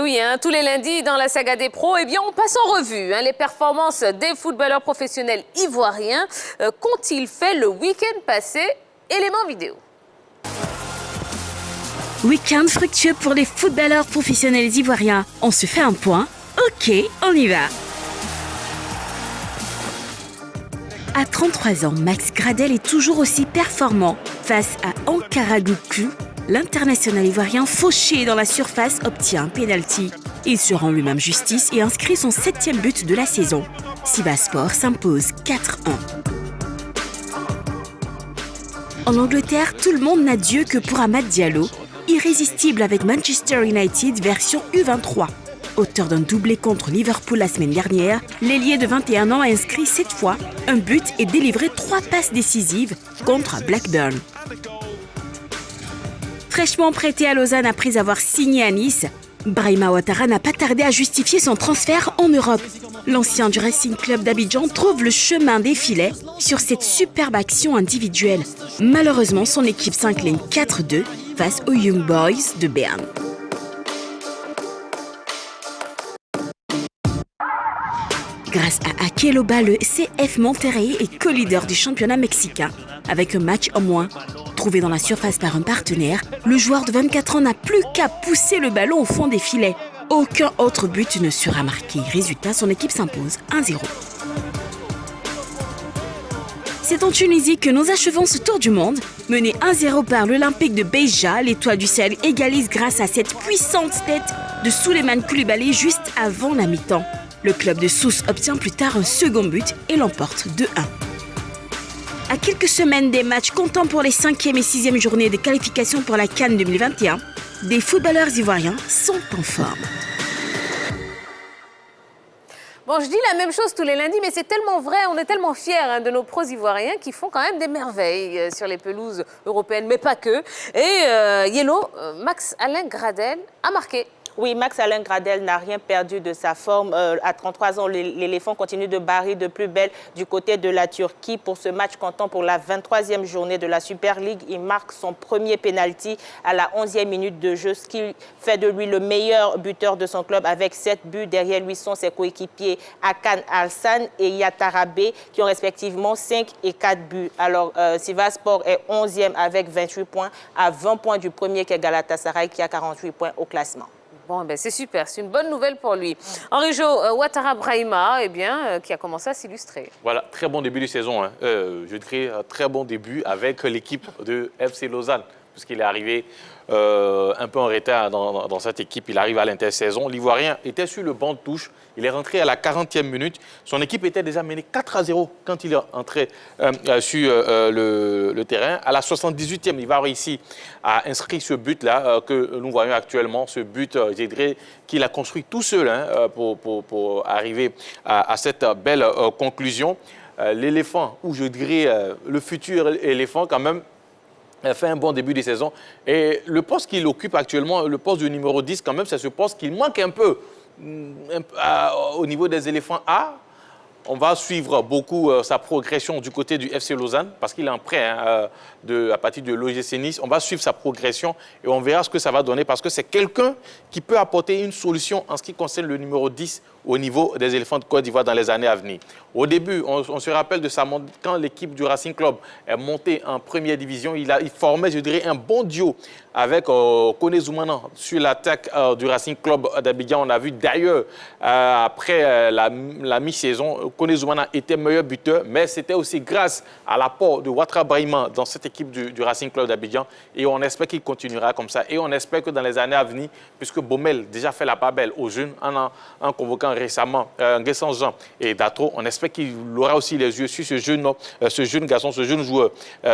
oui, tous les lundis dans la saga des pros, on passe en revue les performances des footballeurs professionnels ivoiriens. Qu'ont-ils fait le week-end passé? Élément vidéo. Week-end fructueux pour les footballeurs professionnels ivoiriens. On se fait un point? Ok, on y va. À 33 ans, Max Gradel est toujours aussi performant. Face à Ankara Goukou, l'international ivoirien fauché dans la surface obtient un pénalty. Il se rend lui-même justice et inscrit son 7e but de la saison. Sivaspor s'impose 4-1. En Angleterre, tout le monde n'a Dieu que pour Amad Diallo, irrésistible avec Manchester United version U23. Auteur d'un doublé contre Liverpool la semaine dernière, l'ailier de 21 ans a inscrit 7 fois un but et délivré 3 passes décisives contre Blackburn. Fraîchement prêté à Lausanne après avoir signé à Nice, Brahima Ouattara n'a pas tardé à justifier son transfert en Europe. L'ancien du Racing Club d'Abidjan trouve le chemin des filets sur cette superbe action individuelle. Malheureusement, son équipe s'incline 4-2 face aux Young Boys de Berne. Grâce à Akeloba, le CF Monterrey est co-leader du championnat mexicain avec un match en moins. Trouvé dans la surface par un partenaire, le joueur de 24 ans n'a plus qu'à pousser le ballon au fond des filets. Aucun autre but ne sera marqué. Résultat, son équipe s'impose 1-0. C'est en Tunisie que nous achevons ce tour du monde. Mené 1-0 par l'Olympique de Béja, l'étoile du Sahel égalise grâce à cette puissante tête de Souleymane Koulibaly juste avant la mi-temps. Le club de Sousse obtient plus tard un second but et l'emporte 2-1. À quelques semaines des matchs comptant pour les 5e et 6e journées de qualification pour la CAN 2021, des footballeurs ivoiriens sont en forme. Bon, je dis la même chose tous les lundis, mais c'est tellement vrai, on est tellement fiers de nos pros ivoiriens qui font quand même des merveilles sur les pelouses européennes, mais pas que. Et Yellow, Max-Alain Gradel a marqué. Oui, Max-Alain Gradel n'a rien perdu de sa forme. À 33 ans, l'éléphant continue de barrer de plus belle du côté de la Turquie. Pour ce match comptant pour la 23e journée de la Super League, il marque son premier pénalty à la 11e minute de jeu, ce qui fait de lui le meilleur buteur de son club avec 7 buts. Derrière lui sont ses coéquipiers Hakan Alsan et Yatarabé qui ont respectivement 5 et 4 buts. Alors, Sivaspor est 11e avec 28 points à 20 points du premier qui est Galatasaray qui a 48 points au classement. Bon, c'est super, c'est une bonne nouvelle pour lui. Henri-Jo, Ouattara Brahima, qui a commencé à s'illustrer. Voilà, très bon début de saison. Je dirais un très bon début avec l'équipe de FC Lausanne, puisqu'il est arrivé un peu en retard dans cette équipe. Il arrive à l'intersaison. L'Ivoirien était sur le banc de touche. Il est rentré à la 40e minute. Son équipe était déjà menée 4-0 quand il est entré sur le terrain. À la 78e, il va réussir à inscrire ce but-là que nous voyons actuellement. Ce but, je dirais, qu'il a construit tout seul pour arriver à cette belle conclusion. L'éléphant, ou je dirais le futur éléphant quand même, fait un bon début de saison. Et le poste qu'il occupe actuellement, le poste du numéro 10, quand même, c'est ce poste qui manque un peu au niveau des éléphants A. On va suivre beaucoup sa progression du côté du FC Lausanne parce qu'il est en prêt à partir de l'OGC Nice. On va suivre sa progression et on verra ce que ça va donner parce que c'est quelqu'un qui peut apporter une solution en ce qui concerne le numéro 10 au niveau des éléphants de Côte d'Ivoire dans les années à venir. Au début, on se rappelle de quand l'équipe du Racing Club est montée en première division, il formait, je dirais, un bon duo avec Kone Zoumana sur l'attaque du Racing Club d'Abidjan. On a vu d'ailleurs, après la mi-saison, Kone Zoumana était meilleur buteur, mais c'était aussi grâce à l'apport de Ouattara Brahima dans cette équipe du Racing Club d'Abidjan. Et on espère qu'il continuera comme ça. Et on espère que dans les années à venir, puisque Baumel déjà fait la part belle aux jeunes en convoquant récemment Nguessan Jean et Datro, on espère qu'il aura aussi les yeux sur ce jeune garçon, ce jeune joueur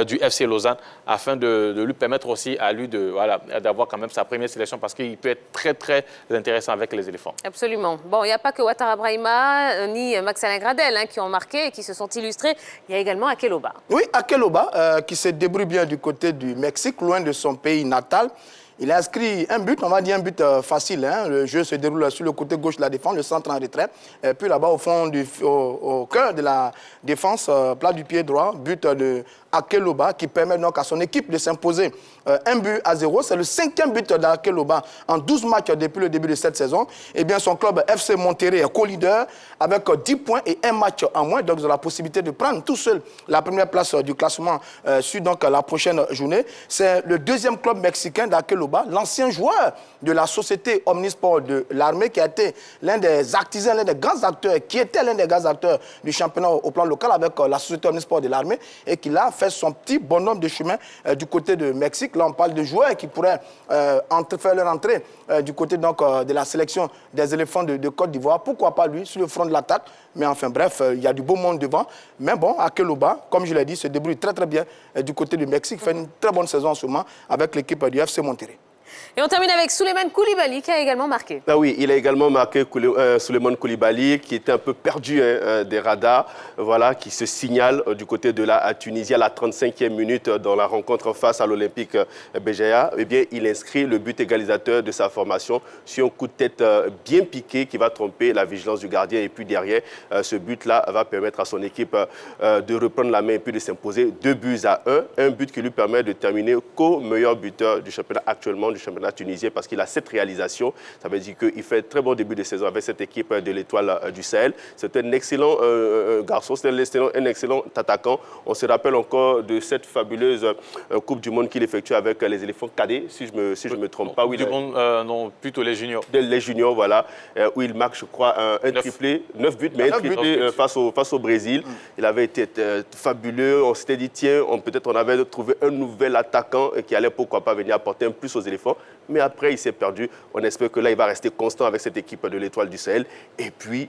du FC Lausanne, afin de lui permettre aussi à lui d'avoir quand même sa première sélection parce qu'il peut être très, très intéressant avec les éléphants. Absolument. Bon, il n'y a pas que Ouattara Brahima ni Max-Alain Gradel qui ont marqué et qui se sont illustrés. Il y a également Akeloba. Oui, Akeloba qui se débrouille bien du côté du Mexique, loin de son pays natal. Il a inscrit un but, on va dire un but facile. Le jeu se déroule sur le côté gauche de la défense, le centre en retrait. Puis là-bas, au cœur de la défense, plat du pied droit, but de Akeloba qui permet donc à son équipe de s'imposer 1-0. C'est le 5e but d'Akeloba en 12 matchs depuis le début de cette saison. Et bien son club FC Monterrey est co-leader avec 10 points et 1 match en moins. Donc ils ont la possibilité de prendre tout seul la première place du classement sur donc, la prochaine journée. C'est le 2e club mexicain d'Akeloba, l'ancien joueur de la société Omnisport de l'armée qui a été l'un des artisans, l'un des grands acteurs, qui était l'un des grands acteurs du championnat au plan local avec la société Omnisport de l'armée et qui a fait son petit bonhomme de chemin du côté de Mexique. Là, on parle de joueurs qui pourraient faire leur entrée du côté donc, de la sélection des éléphants de Côte d'Ivoire. Pourquoi pas lui, sur le front de l'attaque? Mais enfin, bref, il y a du beau monde devant. Mais bon, Akeloba, comme je l'ai dit, se débrouille très très bien du côté du Mexique. Fait une très bonne saison en ce moment avec l'équipe du FC Monterrey. Et on termine avec Souleymane Koulibaly qui a également marqué. Ah oui, il a également marqué Souleymane Koulibaly qui était un peu perdu des radars, voilà, qui se signale du côté de la Tunisie à la 35e minute dans la rencontre face à l'Olympique Béjaïa. Eh bien, il inscrit le but égalisateur de sa formation sur un coup de tête bien piqué qui va tromper la vigilance du gardien. Et puis derrière, ce but-là va permettre à son équipe de reprendre la main et puis de s'imposer 2-1. Un but qui lui permet de terminer co-meilleur buteur du championnat actuellement, du championnat tunisien, parce qu'il a 7 réalisations. Ça veut dire qu'il fait un très bon début de saison avec cette équipe de l'Étoile du Sahel. C'est un excellent garçon, c'est un excellent attaquant. On se rappelle encore de cette fabuleuse Coupe du Monde qu'il effectue avec les éléphants cadets, si je me trompe pas. Du monde, non, plutôt les juniors. Les juniors, voilà, où il marque, je crois, un triplé, 9 buts, mais un triplé face au Brésil. Il avait été fabuleux. On s'était dit, tiens, peut-être on avait trouvé un nouvel attaquant qui allait pourquoi pas venir apporter un plus aux éléphants. Mais après, il s'est perdu. On espère que là, il va rester constant avec cette équipe de l'Étoile du Sahel et puis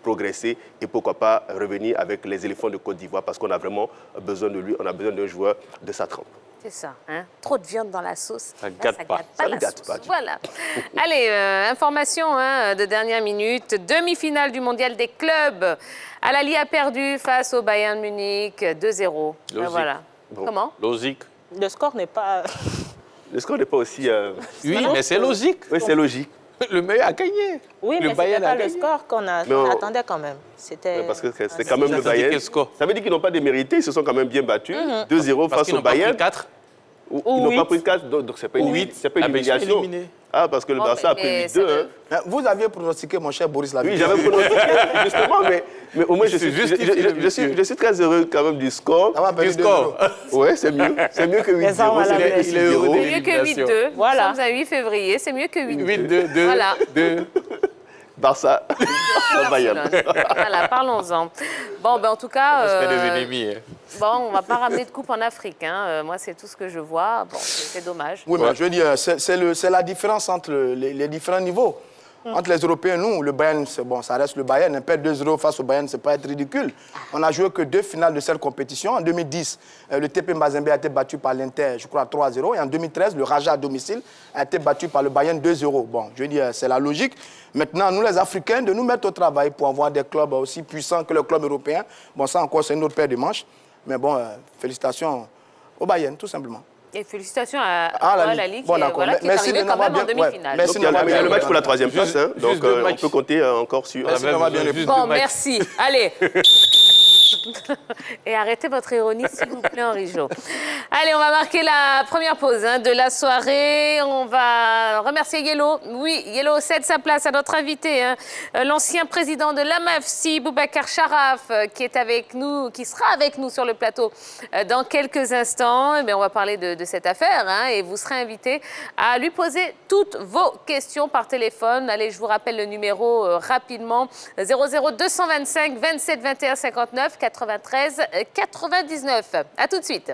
progresser et pourquoi pas revenir avec les éléphants de Côte d'Ivoire parce qu'on a vraiment besoin de lui. On a besoin d'un joueur de sa trempe. C'est ça, hein? Trop de viande dans la sauce. Ça ne gâte pas. Ça ne gâte pas. Voilà. Allez, information de dernière minute. Demi-finale du mondial des clubs. Al-Ahly a perdu face au Bayern Munich 2-0. Voilà. Bon. Comment? Logique. Le score n'est pas... Le score n'est pas aussi... Oui, mais c'est logique. Oui, c'est logique. Le meilleur a gagné. Oui, mais ce n'était pas le score qu'on attendait quand même. C'était... Parce que c'était quand même le Bayern. Quel score? Ça veut dire qu'ils n'ont pas démérité, ils se sont quand même bien battus. 2-0 face au Bayern. Ils n'ont pas pris 4. Ils n'ont pas pris 4, donc c'est pas une humiliation. Ah, parce que le Barça a pris 8-2. Vous aviez pronostiqué, mon cher Boris Lavie. Oui, j'avais pronostiqué, justement, mais au moins je suis très heureux quand même du score. Du score. Oui, c'est mieux. C'est mieux que 8-0. Il est heureux. C'est mieux que 8-2. Voilà. Nous sommes à 8 février, c'est mieux que 8-2. 8-2. Voilà. Barça. Bayern. Voilà, parlons-en. Bon, ben en tout cas... On se fait des ennemis. Bon, on ne va pas ramener de coupe en Afrique. Hein. Moi, c'est tout ce que je vois. Bon, c'est dommage. Oui, mais je veux dire, c'est la différence entre les différents niveaux. Entre les Européens, nous, le Bayern, bon, ça reste le Bayern. Un perdre 2-0 face au Bayern, c'est pas être ridicule. On a joué que 2 finales de cette compétition. En 2010, le TP Mazembe a été battu par l'Inter, je crois, 3-0. Et en 2013, le Raja à domicile a été battu par le Bayern 2-0. Bon, je veux dire, c'est la logique. Maintenant, nous, les Africains, de nous mettre au travail pour avoir des clubs aussi puissants que le club européen. Bon, ça encore, c'est une autre paire de manches. Mais bon, félicitations au Bayern, tout simplement. Et félicitations à la Ligue, bon, voilà, qui est arrivée quand même en demi-finale. Il y a le match pour la 3e place, hein, donc on peut compter encore sur... Bon, merci. Allez. Et arrêtez votre ironie, s'il vous plaît, Henri Jo. Allez, on va marquer la première pause de la soirée. On va remercier Yellow. Oui, Yellow cède sa place à notre invité, l'ancien président de l'AMAFSI, Boubacar Charaf, qui est avec nous, qui sera avec nous sur le plateau dans quelques instants. Mais on va parler de cette affaire et vous serez invité à lui poser toutes vos questions par téléphone. Allez, je vous rappelle le numéro rapidement. 00 225 27 21 59 93 99. À tout de suite.